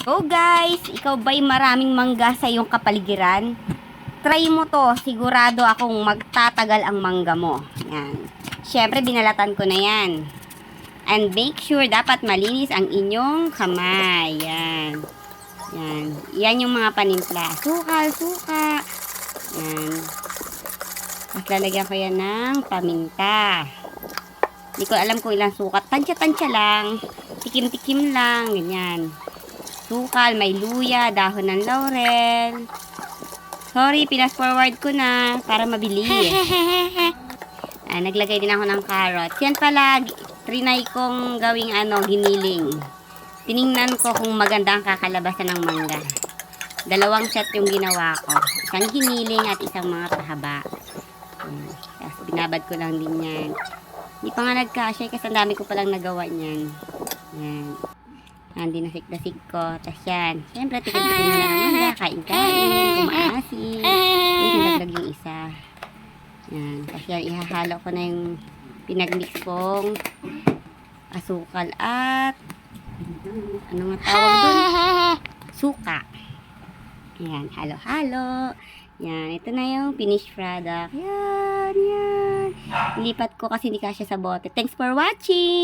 So guys, ikaw ba'y maraming mangga sa iyong kapaligiran? Try mo to, sigurado akong magtatagal ang mangga mo. Yan. Syempre, binalatan ko na yan. And make sure dapat malinis ang inyong kamay. Yan. Yan. Yan yung mga panimpla. Sukal, suka. Yan. Tapos lalagyan ko yan ng paminta. Hindi ko alam kung ilang sukat. Tansya-tansya lang. Tikim-tikim lang. Ganyan. Sukal, may luya, dahon ng laurel. Sorry, pinas-forward ko na para mabili. Naglagay din ako ng carrots. Yan pala, trinay kong gawing giniling. Tiningnan ko kung maganda ang kakalabasan ng mangga. 2 set yung ginawa ko. Isang giniling at isang mga pahaba. Tapos binabad ko lang din yan. Hindi pa nga nagkasya kasi ang dami ko palang nagawa niyan. Yan. Hindi nasik-nasik ko. Tapos yan. Siyempre, tikim-tikim na lang mangga. Kain-kain. Kumaasin. Nagdag yung isa. Yan. Tapos yan, ihahalo ko na yung pinagmix kong asukal at ano nga tawag doon? Suka. Yan. Halo-halo. Yan. Ito na yung finished product. Yan. Yan. Ilipat ko kasi hindi kasya sa bote. Thanks for watching!